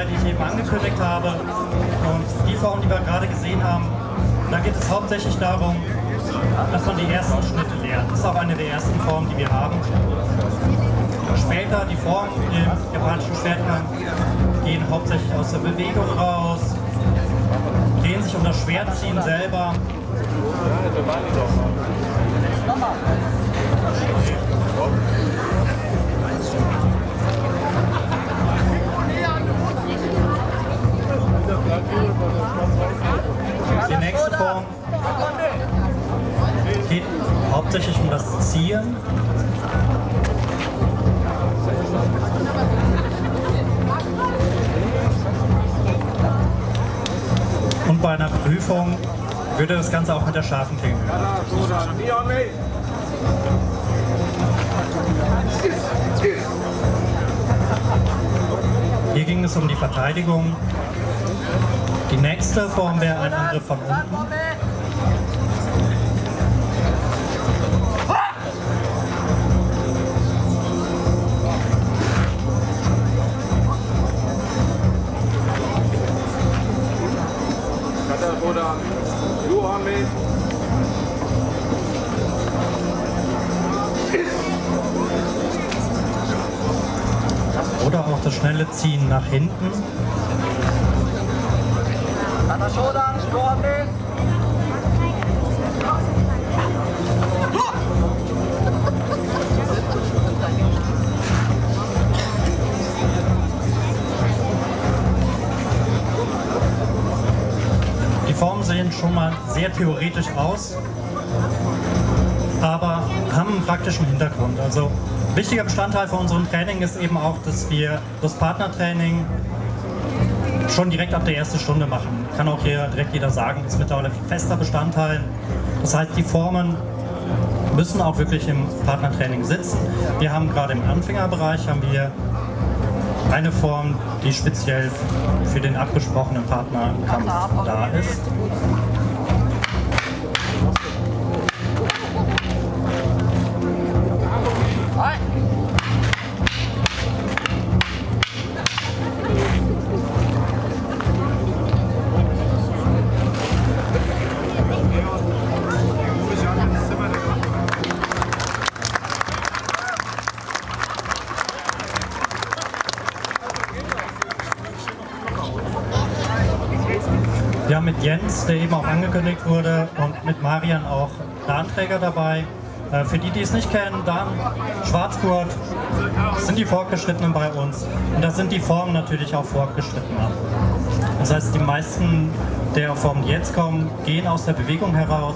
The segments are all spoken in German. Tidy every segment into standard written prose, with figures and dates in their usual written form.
die ich eben angekündigt habe. Und die Form, die wir gerade gesehen haben, da geht es hauptsächlich darum, dass man die ersten Schnitte lernt. Das ist auch eine der ersten Formen, die wir haben. Später die Formen im japanischen Schwertkampf gehen hauptsächlich aus der Bewegung raus, drehen sich um das Schwertziehen selber. Die nächste Form geht hauptsächlich um das Ziehen. Und bei einer Prüfung würde das Ganze auch mit der scharfen Klinge. Hier ging es um die Verteidigung. Die nächste Form wäre ein Angriff von unten. Oder auch das schnelle Ziehen nach hinten. Die Formen sehen schon mal sehr theoretisch aus, aber haben einen praktischen Hintergrund. Also wichtiger Bestandteil von unserem Training ist eben auch, dass wir das Partnertraining schon direkt ab der ersten Stunde machen. Kann auch hier direkt jeder sagen, ist mittlerweile fester Bestandteil. Das heißt, die Formen müssen auch wirklich im Partnertraining sitzen. Wir haben gerade im Anfängerbereich eine Form, die speziell für den abgesprochenen Partnerkampf da ist. Wir haben mit Jens, der eben auch angekündigt wurde, und mit Marian auch Dan-Träger dabei. Für die, die es nicht kennen, Dan, Schwarzgurt, sind die Fortgeschrittenen bei uns. Und da sind die Formen natürlich auch fortgeschrittener. Das heißt, die meisten der Formen, die jetzt kommen, gehen aus der Bewegung heraus.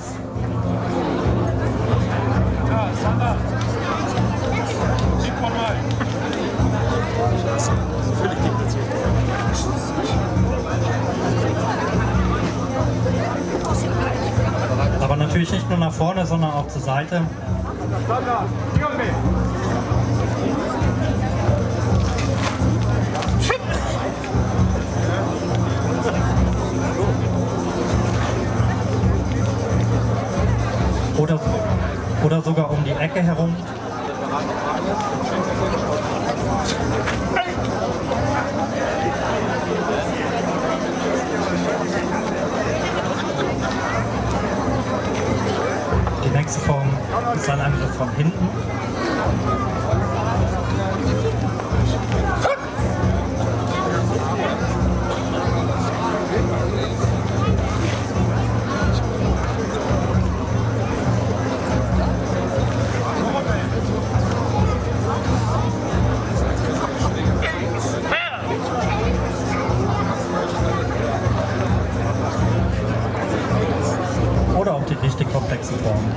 Aber natürlich nicht nur nach vorne, sondern auch zur Seite. Oder sogar um die Ecke herum. Die nächste Form ist ein Angriff von hinten. Oder auch die richtig komplexen Formen.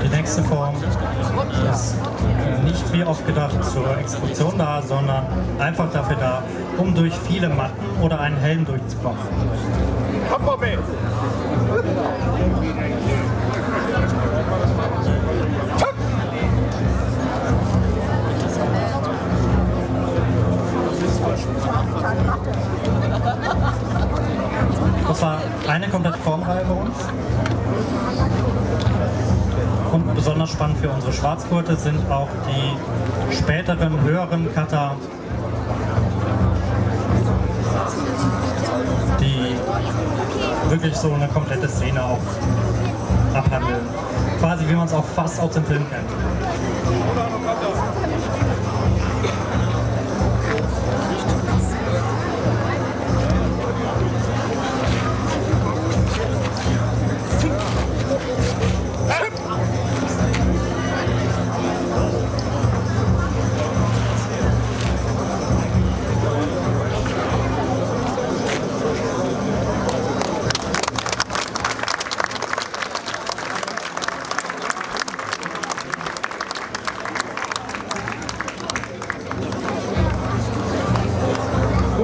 Die nächste Form ist nicht wie oft gedacht zur Exekution da, sondern einfach dafür da, um durch viele Matten oder einen Helm durchzukommen. Das war eine komplette Formreihe bei uns. Und besonders spannend für unsere Schwarzgurte sind auch die späteren, höheren Cutter, die wirklich so eine komplette Szene auch abhandeln. Quasi wie man es auch fast aus dem Film kennt.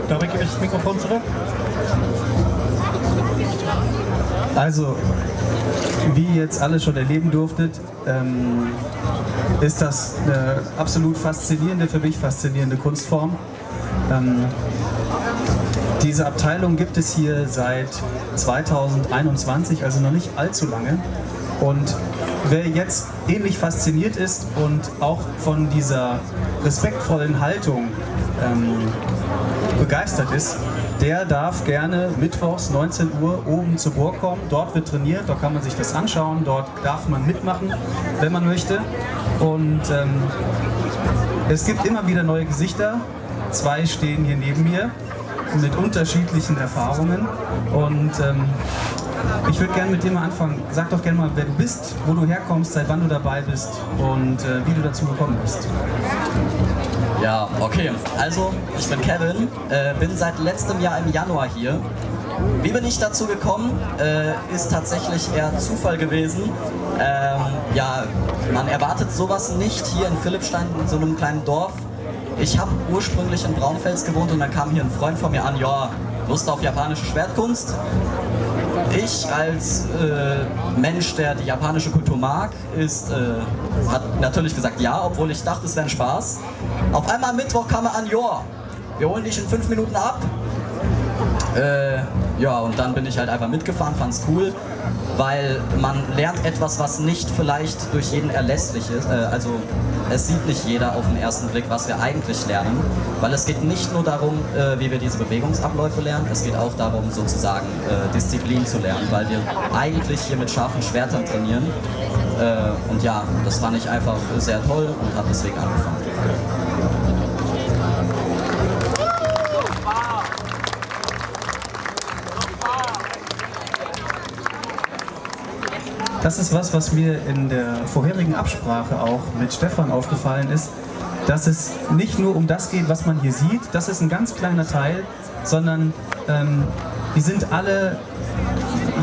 Dabei gebe ich das Mikrofon zurück. Also, wie ihr jetzt alle schon erleben durftet, ist das eine absolut faszinierende, für mich faszinierende Kunstform. Diese Abteilung gibt es hier seit 2021, also noch nicht allzu lange. Und wer jetzt ähnlich fasziniert ist und auch von dieser respektvollen Haltung begeistert ist, der darf gerne mittwochs 19 Uhr oben zur Burg kommen. Dort wird trainiert, dort kann man sich das anschauen, dort darf man mitmachen, wenn man möchte. Und es gibt immer wieder neue Gesichter. 2 stehen hier neben mir mit unterschiedlichen Erfahrungen. Und ich würde gerne mit dir mal anfangen. Sag doch gerne mal, wer du bist, wo du herkommst, seit wann du dabei bist und wie du dazu gekommen bist. Ja, okay. Also, ich bin Kevin, bin seit letztem Jahr im Januar hier. Wie bin ich dazu gekommen? Ist tatsächlich eher Zufall gewesen. Ja, man erwartet sowas nicht hier in Philippstein, in so einem kleinen Dorf. Ich habe ursprünglich in Braunfels gewohnt und dann kam hier ein Freund von mir an, ja, Lust auf japanische Schwertkunst. Ich als Mensch, der die japanische Kultur mag, hat natürlich gesagt ja, obwohl ich dachte, es wäre ein Spaß. Auf einmal am Mittwoch kam er an, ja, wir holen dich in 5 Minuten ab. Ja, und dann bin ich halt einfach mitgefahren, fand's cool, weil man lernt etwas, was nicht vielleicht durch jeden erlässlich ist. Also es sieht nicht jeder auf den ersten Blick, was wir eigentlich lernen, weil es geht nicht nur darum, wie wir diese Bewegungsabläufe lernen, es geht auch darum, sozusagen Disziplin zu lernen, weil wir eigentlich hier mit scharfen Schwertern trainieren. Und ja, das fand ich einfach sehr toll und habe deswegen angefangen. Das ist was mir in der vorherigen Absprache auch mit Stefan aufgefallen ist, dass es nicht nur um das geht, was man hier sieht, das ist ein ganz kleiner Teil, sondern die sind alle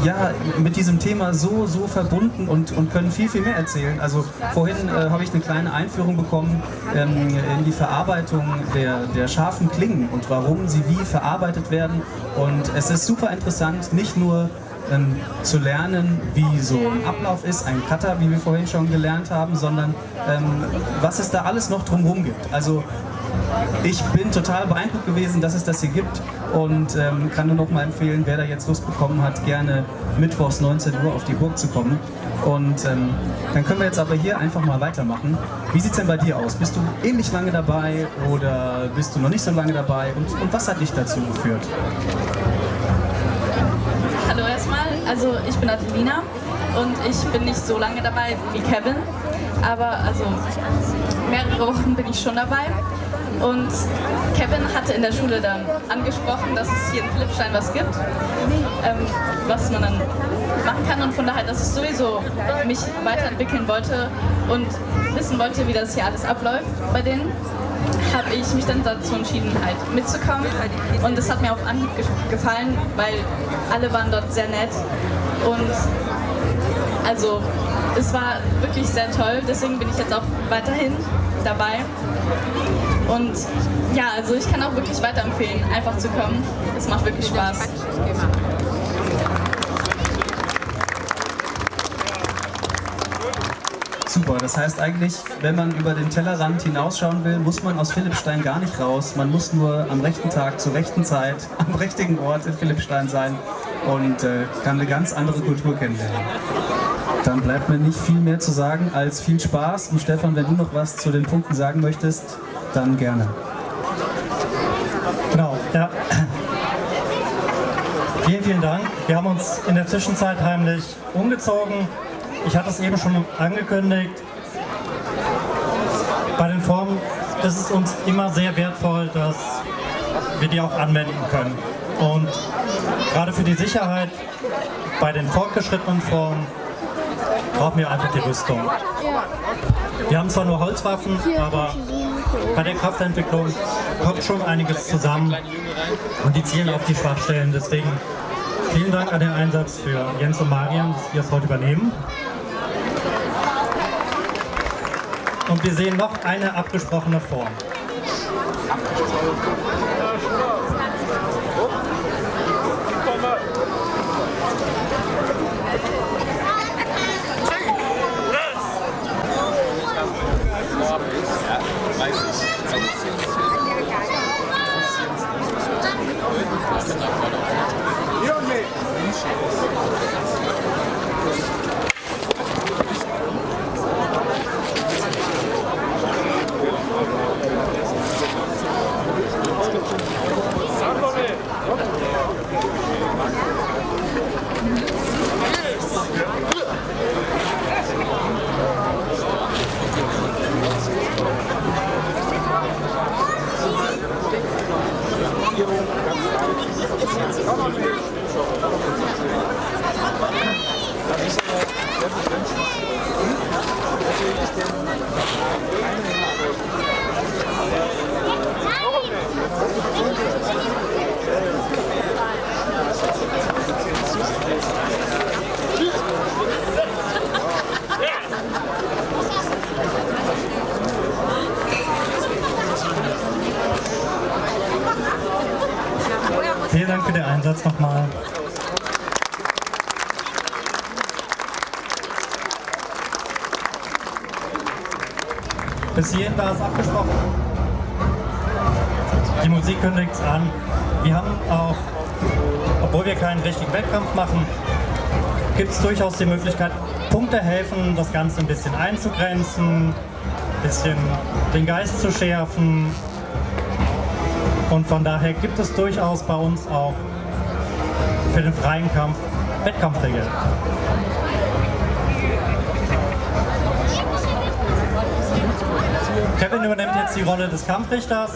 ja, mit diesem Thema so verbunden und können viel mehr erzählen. Also vorhin habe ich eine kleine Einführung bekommen in die Verarbeitung der scharfen Klingen und warum sie wie verarbeitet werden. Und es ist super interessant, nicht nur zu lernen, wie so ein Ablauf ist, ein Cutter, wie wir vorhin schon gelernt haben, sondern was es da alles noch drumherum gibt. Also ich bin total beeindruckt gewesen, dass es das hier gibt und kann nur noch mal empfehlen, wer da jetzt Lust bekommen hat, gerne mittwochs 19 Uhr auf die Burg zu kommen. Und dann können wir jetzt aber hier einfach mal weitermachen. Wie sieht es denn bei dir aus? Bist du ähnlich lange dabei oder bist du noch nicht so lange dabei? Und was hat dich dazu geführt? Hallo erstmal, also ich bin Adelina und ich bin nicht so lange dabei wie Kevin, aber also mehrere Wochen bin ich schon dabei. Und Kevin hatte in der Schule dann angesprochen, dass es hier in Philippstein was gibt, was man dann machen kann, und von daher, dass ich sowieso mich weiterentwickeln wollte und wissen wollte, wie das hier alles abläuft bei denen, habe ich mich dann dazu entschieden, halt mitzukommen, und das hat mir auf Anhieb gefallen, weil alle waren dort sehr nett und also es war wirklich sehr toll, deswegen bin ich jetzt auch weiterhin dabei. Und ja, also ich kann auch wirklich weiterempfehlen, einfach zu kommen. Es macht wirklich Spaß. Super, das heißt eigentlich, wenn man über den Tellerrand hinausschauen will, muss man aus Philippstein gar nicht raus. Man muss nur am rechten Tag, zur rechten Zeit, am richtigen Ort in Philippstein sein und kann eine ganz andere Kultur kennenlernen. Dann bleibt mir nicht viel mehr zu sagen als viel Spaß. Und Stefan, wenn du noch was zu den Punkten sagen möchtest, dann gerne. Genau, ja. Vielen, vielen Dank. Wir haben uns in der Zwischenzeit heimlich umgezogen. Ich hatte es eben schon angekündigt. Bei den Formen ist es uns immer sehr wertvoll, dass wir die auch anwenden können. Und gerade für die Sicherheit bei den fortgeschrittenen Formen brauchen wir einfach die Rüstung. Wir haben zwar nur Holzwaffen, aber bei der Kraftentwicklung kommt schon einiges zusammen und die zielen auf die Schwachstellen. Deswegen vielen Dank an den Einsatz für Jens und Marian, dass wir es heute übernehmen. Und wir sehen noch eine abgesprochene Form. Vielen Dank für den Einsatz nochmal. Bis hierhin war es abgesprochen. Die Musik kündigt es an. Wir haben auch, obwohl wir keinen richtigen Wettkampf machen, gibt es durchaus die Möglichkeit, Punkte helfen, das Ganze ein bisschen einzugrenzen, ein bisschen den Geist zu schärfen. Und von daher gibt es durchaus bei uns auch für den freien Kampf Wettkampfregeln. Kevin übernimmt jetzt die Rolle des Kampfrichters.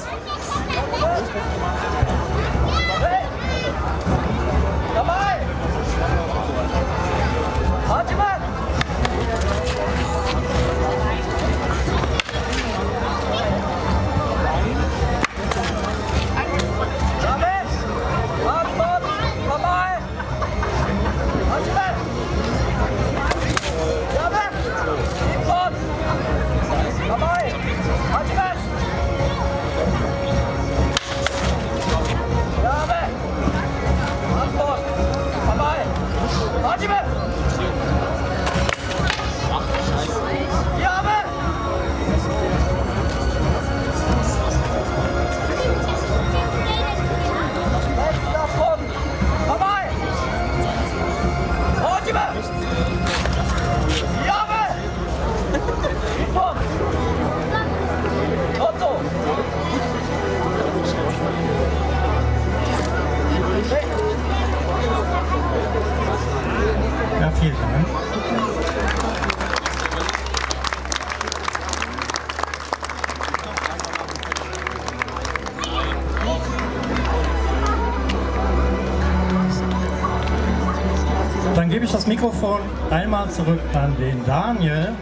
Ja, vielen Dank. Dann gebe ich das Mikrofon einmal zurück an den Daniel.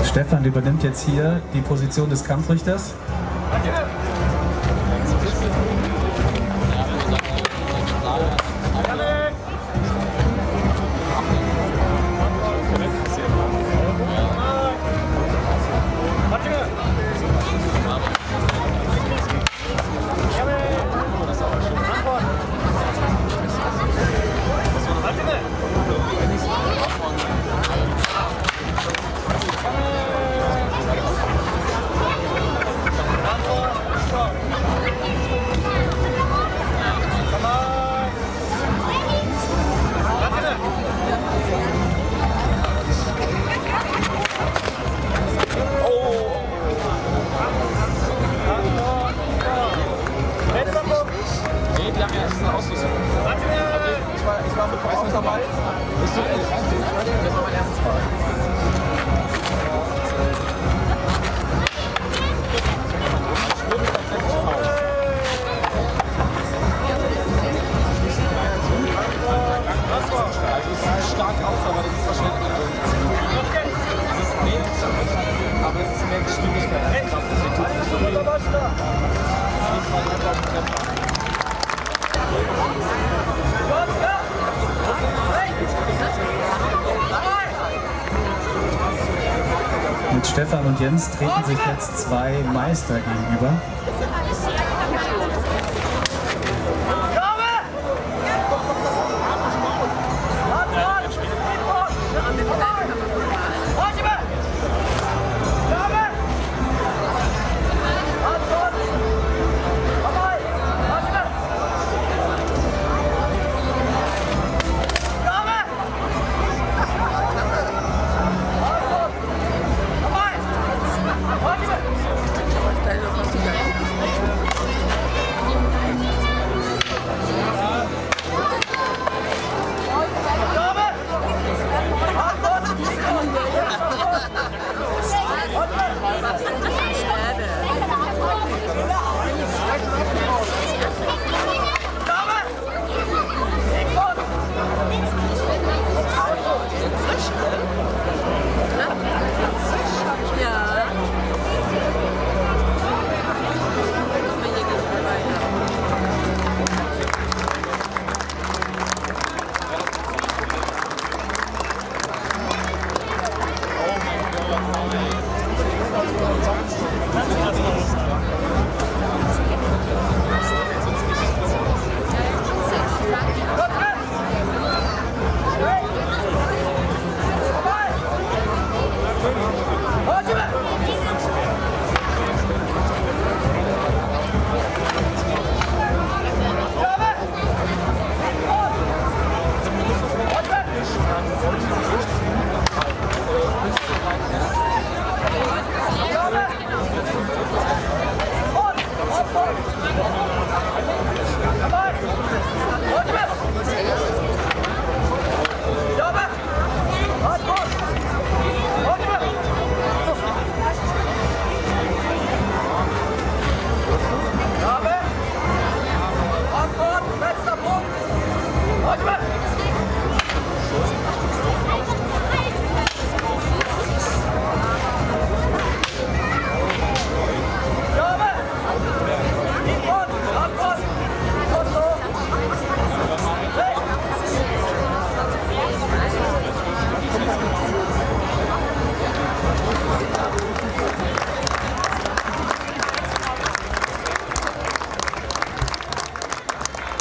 Stefan übernimmt jetzt hier die Position des Kampfrichters. Aber es ist mehr Geschwindigkeit als Kraft. Deswegen tut es nicht Mit Stefan und Jens treten sich jetzt zwei Meister gegenüber.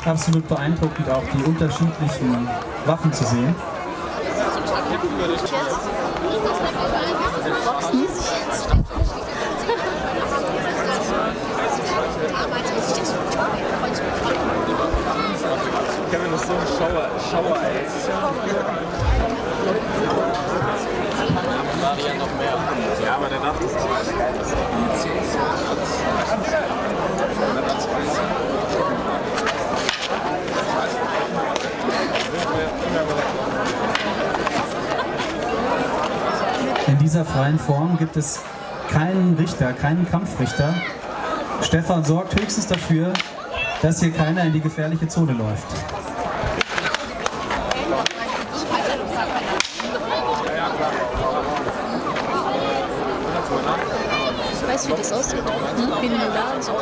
Absolut beeindruckend, auch die unterschiedlichen Waffen zu sehen. Kevin ist so ein Schauer, ey. Marian noch mehr. Ja, aber der darf das nicht. In dieser freien Form gibt es keinen Richter, keinen Kampfrichter. Stefan sorgt höchstens dafür, dass hier keiner in die gefährliche Zone läuft. Weißt du, wie das aussieht? Wie ein Laden so.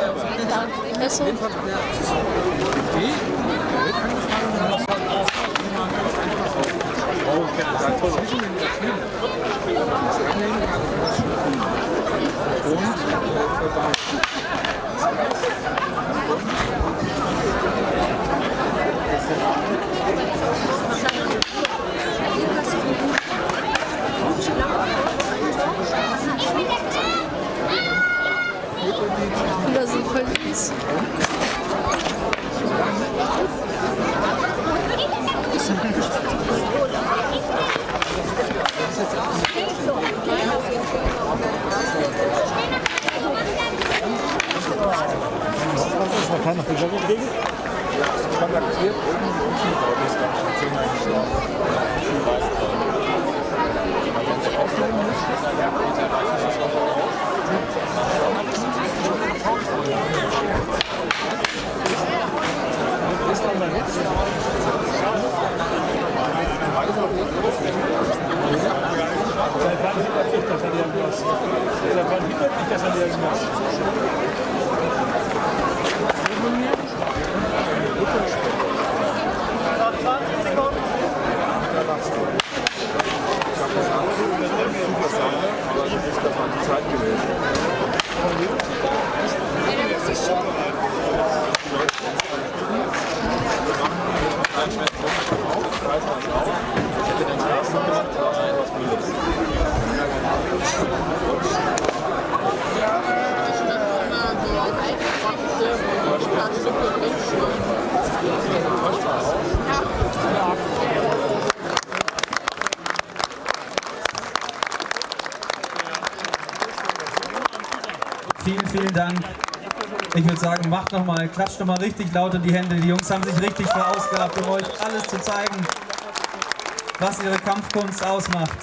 Da, weißt du? Oder so voll süß. Man kann noch die Jogge kriegen. Kontaktiert irgendwie unten, glaube ich, dann schon 10 Mal geschlagen. Wenn ich aufnehmen muss, ja, das? Seit wann hindert dich das an irgendwas? Vielen Dank. Ich würde sagen, macht noch mal, klatscht noch mal richtig laut in die Hände. Die Jungs haben sich richtig verausgabt, um euch alles zu zeigen, was ihre Kampfkunst ausmacht.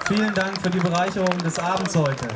Vielen Dank für die Bereicherung des Abends heute.